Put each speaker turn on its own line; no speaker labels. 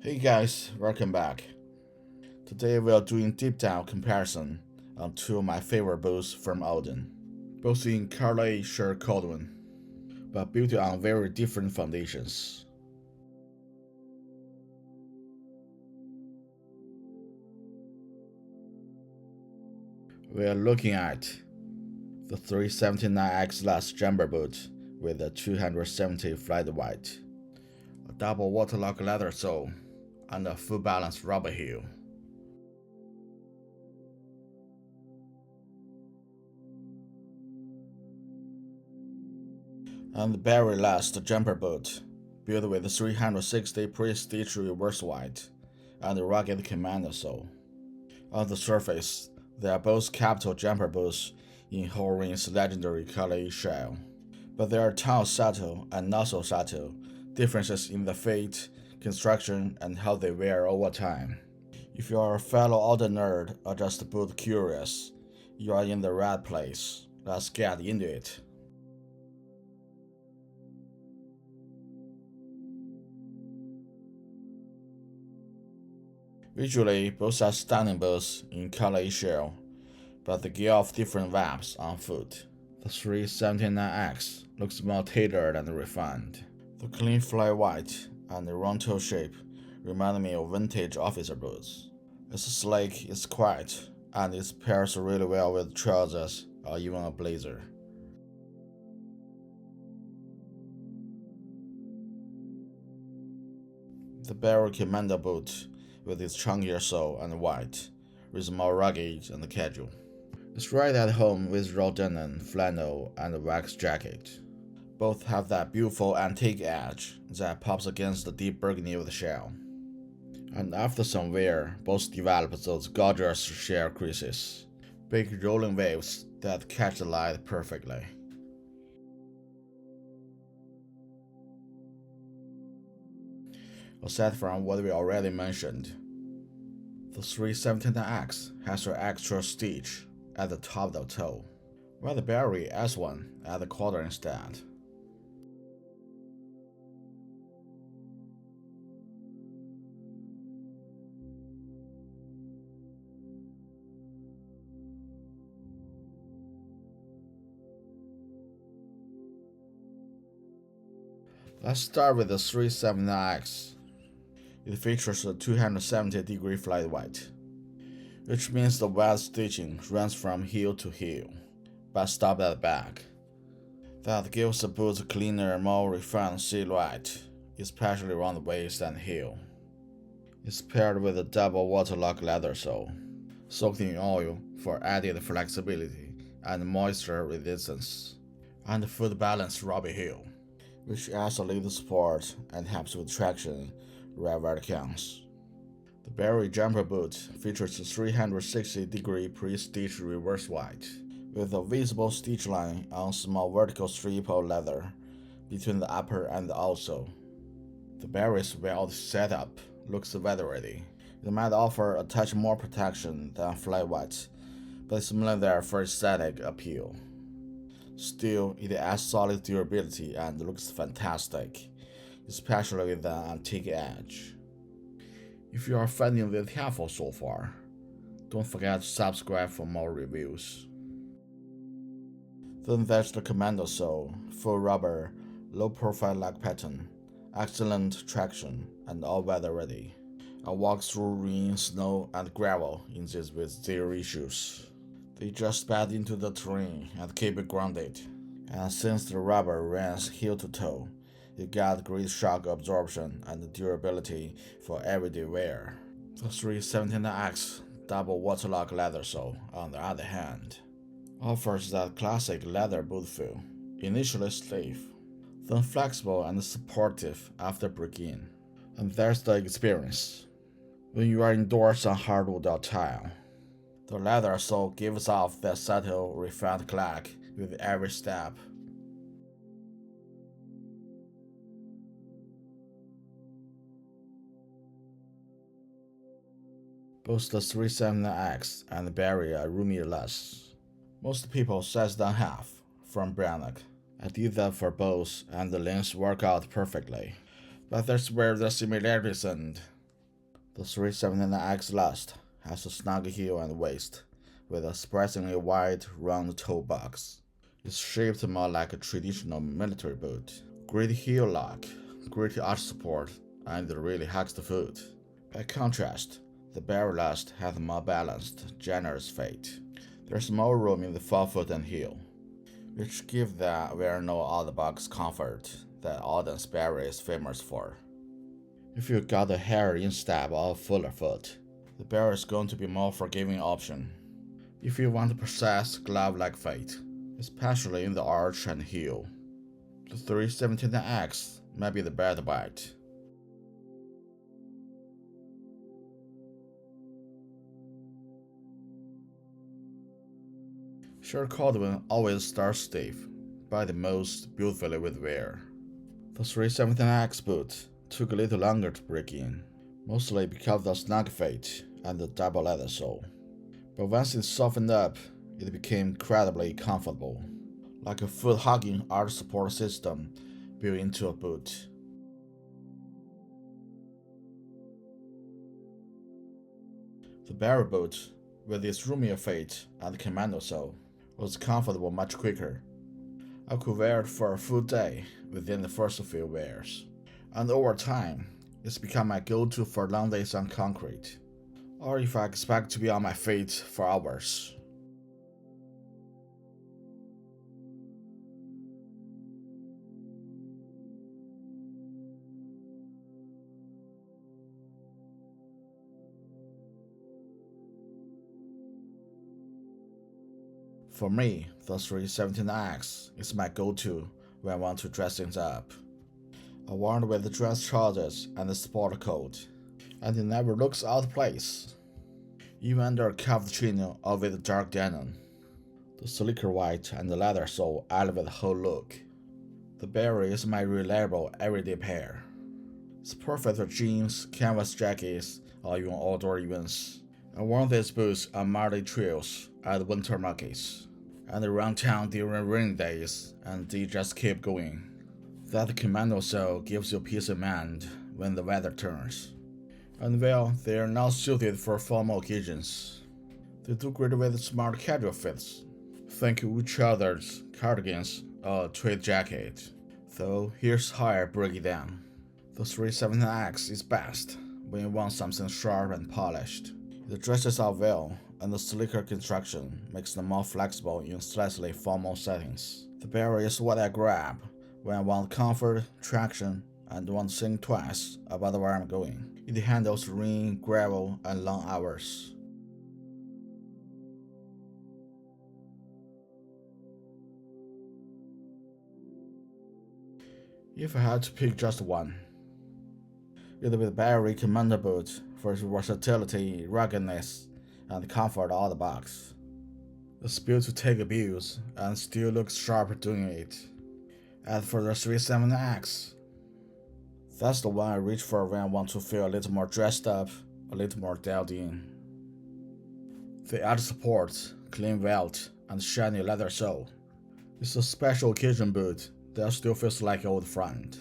Hey guys, welcome back. Today we are doing deep dive comparison on two of my favorite boats from Alden, both in Alden Shell Cordovan, but built on very different foundations. We are looking at the 379X last jumper boat with a 270 flat weight, a double Waterlock leather sole, and a full balance rubber heel. And the Barrie last jumper boat, built with 360 pre-stitched reverse white and a rugged Commando sole. On the surface, they are both capital jumper boats in Horween's legendary Alden Shell, but there are tons subtle and not so subtle differences in the fit, construction, and how they wear over time. If you are a fellow Alden nerd or just boat curious, you are in the right place. Let's get into it. Visually, both are stunning boats in Alden Shell, but they give off different vibes on foot. The 379X looks more tailored and refined. The clean flat white and the round toe shape remind me of vintage officer boots. It's sleek, it's quiet, and it pairs really well with trousers or even a blazer. The Barrie Commando boot, with its chunkier sole and white, is more rugged and casual. It's right at home with raw denim, flannel, and a wax jacket. Both have that beautiful antique edge that pops against the deep burgundy of the shell. And after some wear, both develop those gorgeous shell creases, big rolling waves that catch the light perfectly. Aside from what we already mentioned, the 379X has an extra stitch at the top of the toe, while the Barrie has one at the quarter instead. Let's start with the 379X. It features a 270-degree flat white, which means the wet stitching runs from heel to heel, but stops at the back. That gives the boot a cleaner, more refined silhouette, especially around the waist and heel. It's paired with a double Waterlock leather sole, soaked in oil for added flexibility and moisture resistance, and the foot balance rubber heel, which adds a little support and helps with traction wherever it counts. The Barrie jumper boot features a 360-degree pre-stitched reverse white, with a visible stitch line on a small vertical strip of leather between the upper and the outsole. The Barrie's weld setup looks weather-ready. It might offer a touch more protection than flat white, but it's mainly there for aesthetic appeal. Still, it adds solid durability and looks fantastic, especially with an antique edge. If you are finding this helpful so far, don't forget to subscribe for more reviews. Then there's the Commando sole, full rubber, low profile leg pattern, excellent traction, and all weather ready. I walk through rain, snow, and gravel in this with zero issues. They just bed into the terrain and keep it grounded. And since the rubber runs heel to toe, you got great shock absorption and durability for everyday wear. The 379X double Waterlock leather sole, on the other hand, offers that classic leather boot feel, initially stiff, then flexible and supportive after break-in. And there's the experience. When you are indoors on hardwood or tile, the leather sole gives off that subtle, refined clack with every step. Both the 379X and the Barrie are roomy-less. Most people size down half from Waterlock. I did that for both and the lengths work out perfectly. But that's where the similarities end. The 379X last has a snug heel and waist, with a surprisingly wide, round toe box. It's shaped more like a traditional military boot. Great heel lock, great arch support, and it really hugs the foot. By contrast, the Barrie last has a more balanced, generous fit. There's more room in the forefoot and heel, which gives the wear no out-of-the-box comfort that Alden's Barrie is famous for. If you got a hairy instep or fuller foot, the Barrie is going to be a more forgiving option. If you want a precise glove-like fit, especially in the arch and heel, the 379X might be the better bet. Shell Cordovan always starts stiff, but the most beautifully with wear. The 379X boot took a little longer to break in, mostly because of the snug fit and the double leather sole. But once it softened up, it became incredibly comfortable, like a foot-hugging arch support system built into a boot. The Barrie boot, with its roomier fit and Commando sole, was comfortable much quicker. I could wear it for a full day within the first few wears, and over time, it's become my go-to for long days on concrete, or if I expect to be on my feet for hours. For me, the 379X is my go-to when I want to dress things up. I wear it with the dress trousers and the sport coat, and it never looks out of place, even under a cuffed chino or with dark denim. The sleeker white and the leather sole elevate the whole look. The Barrie is my reliable everyday pair. It's perfect for jeans, canvas jackets, or even outdoor events. I wore these boots on muddy trails at winter markets, and around town during rainy days, and they just keep going. That Commando sole gives you peace of mind when the weather turns. And well, they are not suited for formal occasions. They do great with smart casual fits. Think wood trousers, cardigans, or tweed jacket. So here's how I break it down. The 379X is best when you want something sharp and polished. It dresses out well, and the sleeker construction makes them more flexible in slightly formal settings. The Barrie is what I grab when I want comfort, traction, and want to think twice about where I'm going. It handles rain, gravel, and long hours. If I had to pick just one, it would be the Barrie Commando boot for its versatility, ruggedness, and comfort out of the box. It's built to take abuse and still looks sharp doing it. As for the 379X, that's the one I reach for when I want to feel a little more dressed up, a little more dialed in. The arch support, clean Welt, and shiny leather sole. It's a special occasion boot that still feels like an old friend.